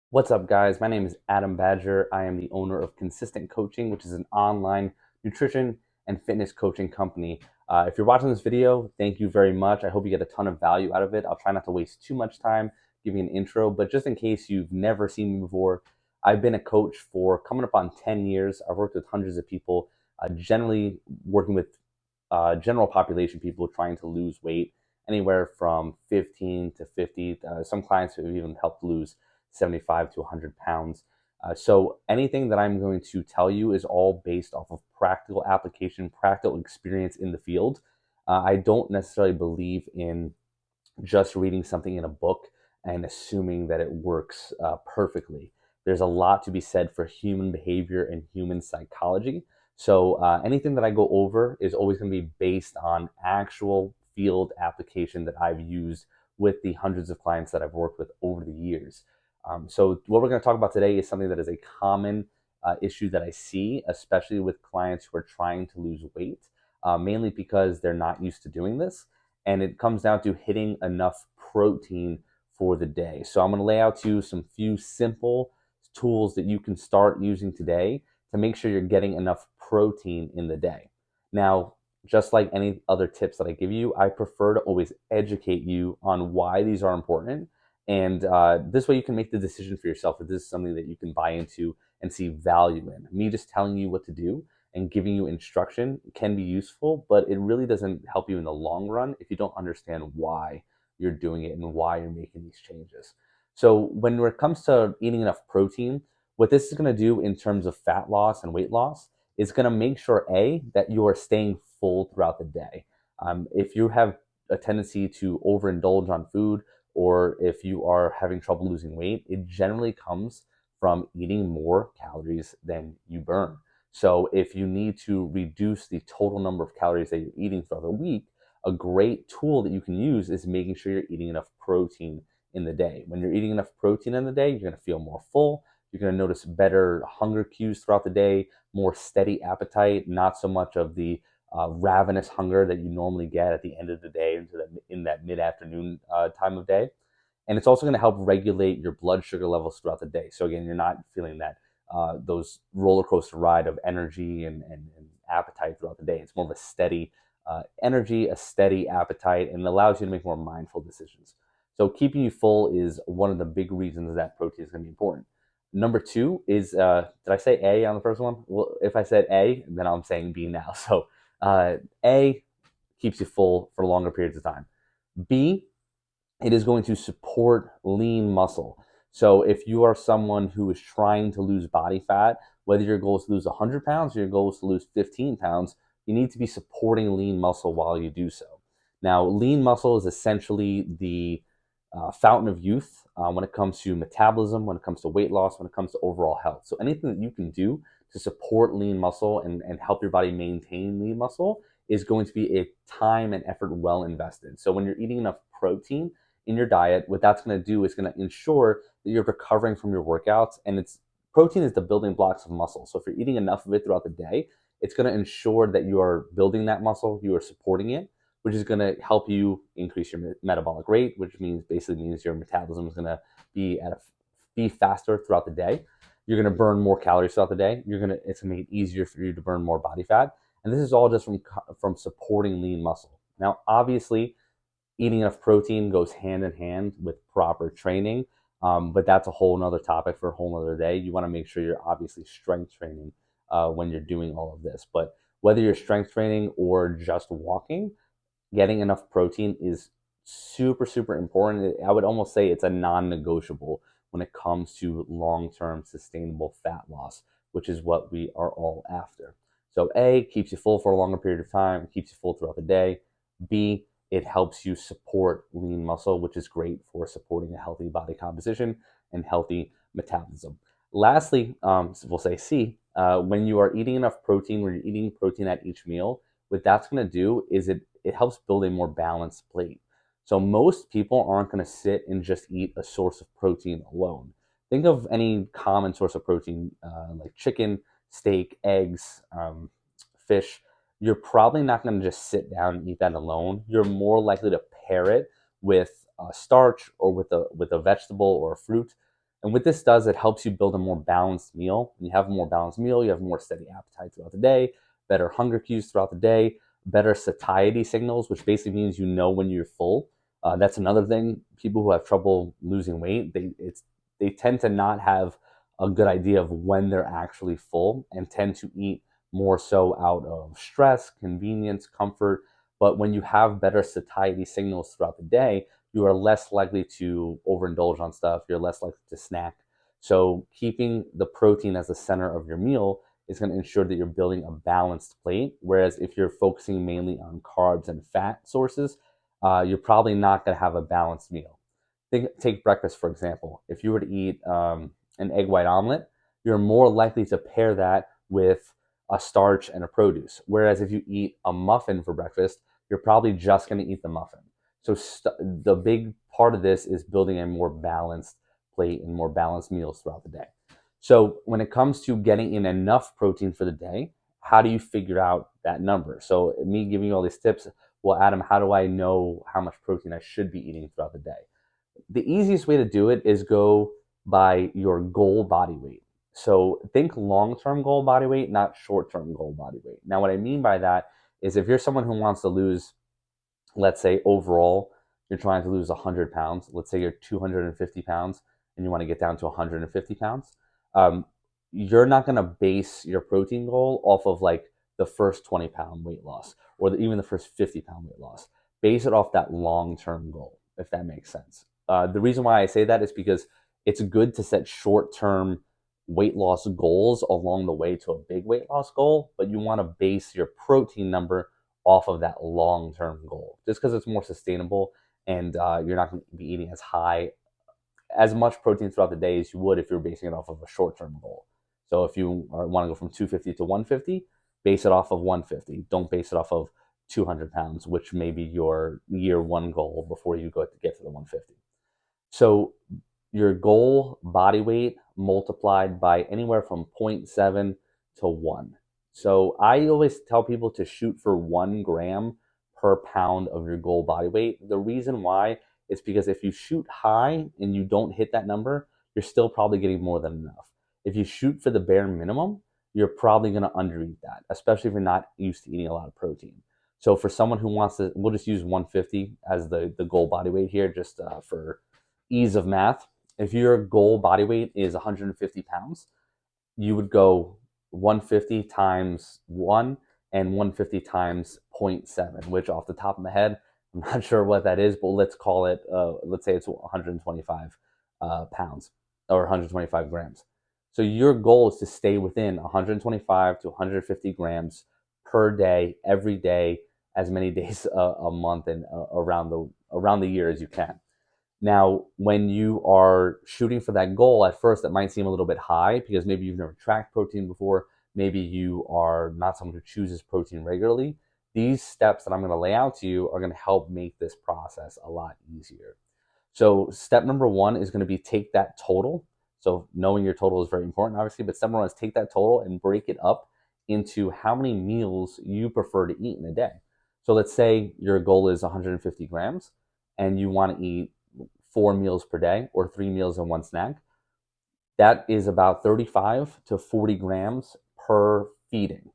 What's up, guys? My name is Adam Badger. I am the owner of Consistent Coaching, which is an online nutrition and fitness coaching company. If you're watching this video, thank you very much. I hope you get a ton of value out of it. I'll try not to waste too much time giving an intro, but just in case you've never seen me before, I've been a coach for coming up on 10 years. I've worked with hundreds of people, generally working with general population people trying to lose weight, anywhere from 15 to 50. Some clients have even helped lose 75 to 100 pounds. So anything that I'm going to tell you is all based off of practical application, practical experience in the field. I don't necessarily believe in just reading something in a book and assuming that it works perfectly. There's a lot to be said for human behavior and human psychology. So anything that I go over is always going to be based on actual field application that I've used with the hundreds of clients that I've worked with over the years. So what we're going to talk about today is something that is a common issue that I see, especially with clients who are trying to lose weight, mainly because they're not used to doing this, and it comes down to hitting enough protein for the day. So I'm going to lay out to you some few simple tools that you can start using today to make sure you're getting enough protein in the day. Now, just like any other tips that I give you, I prefer to always educate you on why these are important. And this way you can make the decision for yourself if this is something that you can buy into and see value in. Me just telling you what to do and giving you instruction can be useful, but it really doesn't help you in the long run if you don't understand why you're doing it and why you're making these changes. So, when it comes to eating enough protein, what this is going to do in terms of fat loss and weight loss is going to make sure that you are staying full throughout the day. If you have a tendency to overindulge on food, or if you are having trouble losing weight, it generally comes from eating more calories than you burn. So if you need to reduce the total number of calories that you're eating throughout the week, a great tool that you can use is making sure you're eating enough protein in the day. When you're eating enough protein in the day, you're going to feel more full. You're going to notice better hunger cues throughout the day, more steady appetite, not so much of the ravenous hunger that you normally get at the end of the day in that mid-afternoon time of day. And it's also going to help regulate your blood sugar levels throughout the day. So again, you're not feeling that those roller coaster ride of energy and appetite throughout the day. It's more of a steady energy, a steady appetite, and it allows you to make more mindful decisions. So keeping you full is one of the big reasons that protein is going to be important. Number two is, did I say A on the first one? Well, if I said A, then I'm saying B now. So A keeps you full for longer periods of time. B, it is going to support lean muscle. So if you are someone who is trying to lose body fat, whether your goal is to lose 100 pounds or your goal is to lose 15 pounds, you need to be supporting lean muscle while you do so. Now, lean muscle is essentially the fountain of youth when it comes to metabolism, when it comes to weight loss, when it comes to overall health. So anything that you can do to support lean muscle and help your body maintain lean muscle is going to be a time and effort well invested. So when you're eating enough protein in your diet, what that's going to do is going to ensure that you're recovering from your workouts. And it's protein is the building blocks of muscle. So if you're eating enough of it throughout the day, it's going to ensure that you are building that muscle, you are supporting it, which is going to help you increase your metabolic rate, which means your metabolism is going to be faster throughout the day. You're going to burn more calories throughout the day. It's going to make it easier for you to burn more body fat, and this is all just from supporting lean muscle. Now, obviously, eating enough protein goes hand in hand with proper training. But that's a whole nother topic for a whole nother day. You want to make sure you're obviously strength training when you're doing all of this. But whether you're strength training or just walking, getting enough protein is super, super important. I would almost say it's a non negotiable when it comes to long term sustainable fat loss, which is what we are all after. So, A, keeps you full for a longer period of time, keeps you full throughout the day. B, it helps you support lean muscle, which is great for supporting a healthy body composition and healthy metabolism. Lastly, we'll say C, when you are eating enough protein, when you're eating protein at each meal, what that's going to do is it helps build a more balanced plate. So most people aren't going to sit and just eat a source of protein alone. Think of any common source of protein like chicken, steak, eggs, fish. You're probably not going to just sit down and eat that alone. You're more likely to pair it with starch or with a vegetable or a fruit. And what this does, it helps you build a more balanced meal. When you have a more balanced meal, you have more steady appetite throughout the day, better hunger cues throughout the day, better satiety signals, which basically means you know when you're full. That's another thing. People who have trouble losing weight, they tend to not have a good idea of when they're actually full and tend to eat more so out of stress, convenience, comfort. But when you have better satiety signals throughout the day, you are less likely to overindulge on stuff. You're less likely to snack. So keeping the protein as the center of your meal is going to ensure that you're building a balanced plate. Whereas if you're focusing mainly on carbs and fat sources, you're probably not going to have a balanced meal. Take breakfast, for example. If you were to eat an egg white omelet, you're more likely to pair that with a starch and a produce. Whereas if you eat a muffin for breakfast, you're probably just going to eat the muffin. So the big part of this is building a more balanced plate and more balanced meals throughout the day. So when it comes to getting in enough protein for the day, how do you figure out that number? So me giving you all these tips, well, Adam, how do I know how much protein I should be eating throughout the day? The easiest way to do it is go by your goal body weight. So think long-term goal body weight, not short-term goal body weight. Now, what I mean by that is if you're someone who wants to lose, let's say overall, you're trying to lose 100 pounds, let's say you're 250 pounds and you want to get down to 150 pounds, um, you're not going to base your protein goal off of like the first 20-pound weight loss or even the first 50-pound weight loss. Base it off that long-term goal, if that makes sense. The reason why I say that is because it's good to set short-term weight loss goals along the way to a big weight loss goal, but you want to base your protein number off of that long-term goal, just because it's more sustainable and you're not going to be eating as much protein throughout the day as you would if you're basing it off of a short-term goal. So if you want to go from 250 to 150, base it off of 150. Don't base it off of 200 pounds, which may be your year one goal before you get to the 150. So your goal body weight multiplied by anywhere from 0.7 to 1. So I always tell people to shoot for 1 gram per pound of your goal body weight. The reason why is because if you shoot high and you don't hit that number, you're still probably getting more than enough. If you shoot for the bare minimum, you're probably going to undereat that, especially if you're not used to eating a lot of protein. So for someone who wants to, we'll just use 150 as the goal body weight here, just for ease of math. If your goal body weight is 150 pounds, you would go 150 times 1 and 150 times 0.7, which off the top of my head, I'm not sure what that is, but let's call it, let's say it's 125 pounds or 125 grams. So your goal is to stay within 125 to 150 grams per day, every day, as many days a month and around the year as you can. Now, when you are shooting for that goal, at first it might seem a little bit high because maybe you've never tracked protein before. Maybe you are not someone who chooses protein regularly. These steps that I'm going to lay out to you are going to help make this process a lot easier. So step number one is going to be take that total. So knowing your total is very important, obviously, but step number one is take that total and break it up into how many meals you prefer to eat in a day. So let's say your goal is 150 grams and you want to eat 4 meals per day or 3 meals and 1 snack. That is about 35 to 40 grams per feeding.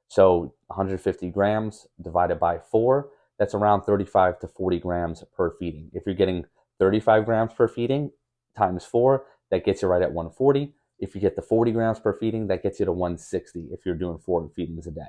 So 150 grams divided by 4, that's around 35 to 40 grams per feeding. If you're getting 35 grams per feeding times 4, that gets you right at 140. If you get the 40 grams per feeding, that gets you to 160 if you're doing 4 feedings a day.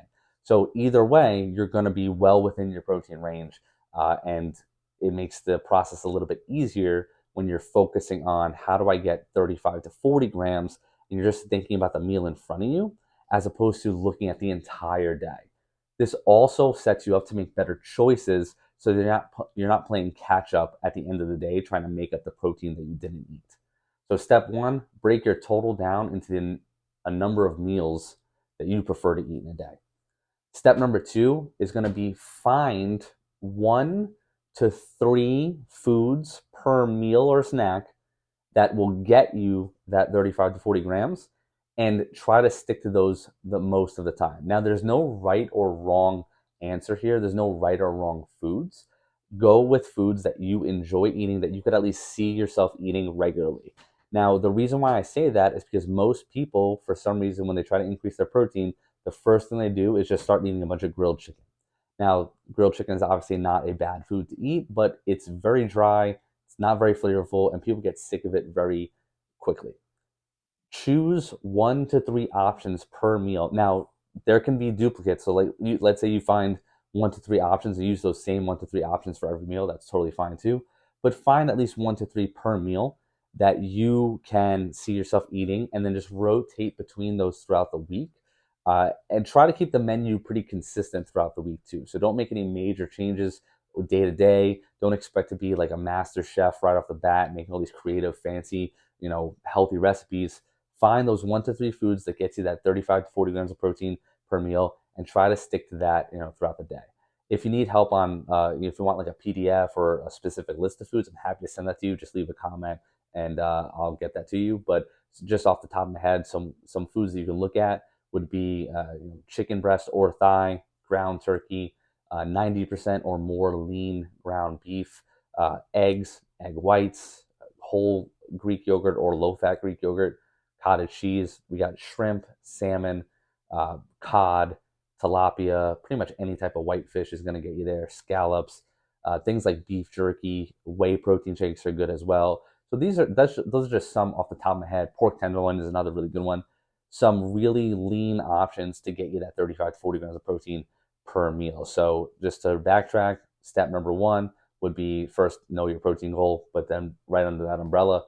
So either way, you're going to be well within your protein range, and it makes the process a little bit easier when you're focusing on how do I get 35 to 40 grams, and you're just thinking about the meal in front of you as opposed to looking at the entire day. This also sets you up to make better choices so you're not playing catch up at the end of the day trying to make up the protein that you didn't eat. So step one, break your total down into a number of meals that you prefer to eat in a day. Step number two is going to be find 1 to 3 foods per meal or snack that will get you that 35 to 40 grams and try to stick to those the most of the time. Now, there's no right or wrong answer here. There's no right or wrong foods. Go with foods that you enjoy eating, that you could at least see yourself eating regularly. Now, the reason why I say that is because most people, for some reason, when they try to increase their protein, the first thing they do is just start eating a bunch of grilled chicken. Now, grilled chicken is obviously not a bad food to eat, but it's very dry, it's not very flavorful, and people get sick of it very quickly. Choose 1 to 3 options per meal. Now, there can be duplicates. So, let's say you find 1 to 3 options and use those same 1 to 3 options for every meal. That's totally fine too. But find at least 1 to 3 per meal that you can see yourself eating, and then just rotate between those throughout the week. And try to keep the menu pretty consistent throughout the week too. So don't make any major changes day to day. Don't expect to be like a master chef right off the bat, making all these creative, fancy, healthy recipes. Find those 1 to 3 foods that gets you that 35 to 40 grams of protein per meal, and try to stick to that, throughout the day. If you need help on, if you want like a PDF or a specific list of foods, I'm happy to send that to you. Just leave a comment and I'll get that to you. But just off the top of my head, some foods that you can look at would be chicken breast or thigh, ground turkey, 90% or more lean ground beef, eggs, egg whites, whole Greek yogurt or low-fat Greek yogurt, cottage cheese. We got shrimp, salmon, cod, tilapia. Pretty much any type of white fish is going to get you there. Scallops, things like beef jerky, whey protein shakes are good as well. So those are just some off the top of my head. Pork tenderloin is another really good one. Some really lean options to get you that 35 to 40 grams of protein per meal. So just to backtrack, step number 1 would be first know your protein goal, but then right under that umbrella,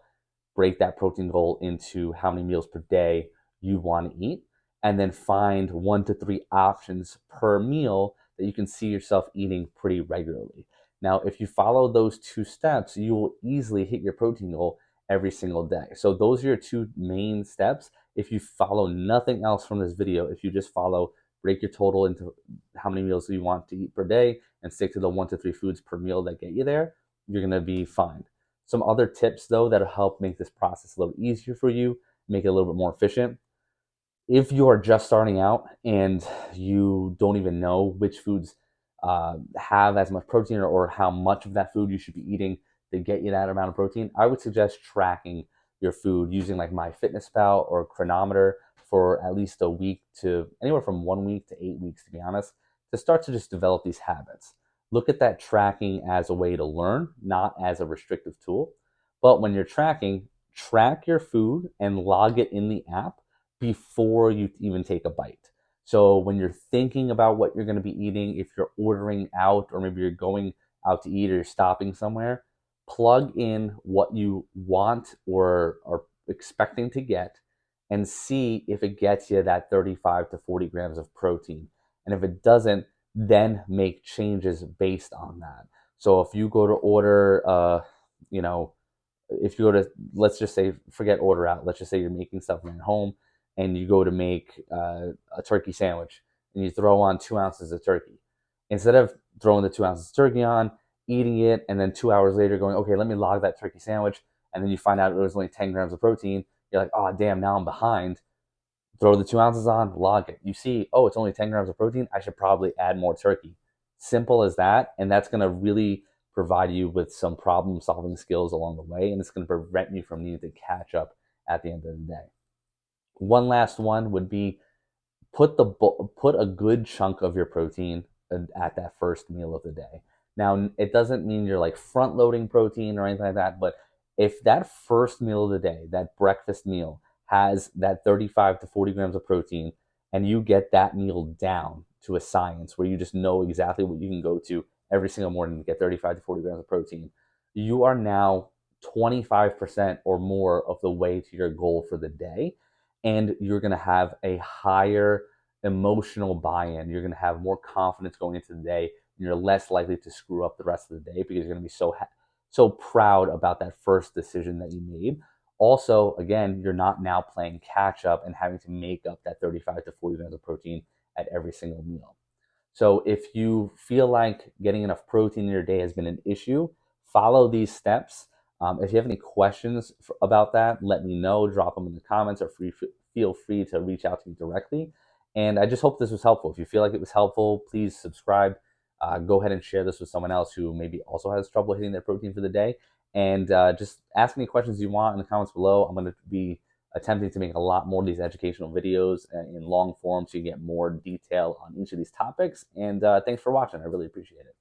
break that protein goal into how many meals per day you want to eat, and then find 1 to 3 options per meal that you can see yourself eating pretty regularly. Now, if you follow those 2 steps, you will easily hit your protein goal every single day. So those are your 2 main steps. If you follow nothing else from this video, if you just follow, break your total into how many meals you want to eat per day and stick to the 1 to 3 foods per meal that get you there, you're going to be fine. Some other tips, though, that'll help make this process a little easier for you, make it a little bit more efficient. If you are just starting out and you don't even know which foods have as much protein, or how much of that food you should be eating to get you that amount of protein, I would suggest tracking your food using like MyFitnessPal or Chronometer for at least a week, to anywhere from 1 week to 8 weeks, to be honest, to start to just develop these habits. Look at that tracking as a way to learn, not as a restrictive tool. But when you're tracking, track your food and log it in the app before you even take a bite. So when you're thinking about what you're going to be eating, if you're ordering out, or maybe you're going out to eat or you're stopping somewhere, plug in what you want or are expecting to get and see if it gets you that 35 to 40 grams of protein. And if it doesn't, then make changes based on that. So if you go to order, if you go to, let's just say, forget order out, let's just say you're making stuff at home and you go to make a turkey sandwich and you throw on 2 ounces of turkey. Instead of throwing the 2 ounces of turkey on, eating it, and then 2 hours later going, okay, let me log that turkey sandwich, and then you find out it was only 10 grams of protein, you're like, oh, damn, now I'm behind. Throw the 2 ounces on, log it. You see, oh, it's only 10 grams of protein. I should probably add more turkey. Simple as that. And that's going to really provide you with some problem solving skills along the way. And it's going to prevent you from needing to catch up at the end of the day. One last one would be put a good chunk of your protein at that first meal of the day. Now, it doesn't mean you're like front loading protein or anything like that, but if that first meal of the day, that breakfast meal, has that 35 to 40 grams of protein, and you get that meal down to a science where you just know exactly what you can go to every single morning to get 35 to 40 grams of protein, you are now 25% or more of the way to your goal for the day. And you're going to have a higher emotional buy-in. You're going to have more confidence going into the day, and you're less likely to screw up the rest of the day because you're going to be so proud about that first decision that you made. Also, again, you're not now playing catch up and having to make up that 35 to 40 grams of protein at every single meal. So if you feel like getting enough protein in your day has been an issue, follow these steps. If you have any questions about that, let me know. Drop them in the comments, or feel free to reach out to me directly. And I just hope this was helpful. If you feel like it was helpful, please subscribe. Go ahead and share this with someone else who maybe also has trouble hitting their protein for the day. And just ask any questions you want in the comments below. I'm going to be attempting to make a lot more of these educational videos in long form so you get more detail on each of these topics. And thanks for watching. I really appreciate it.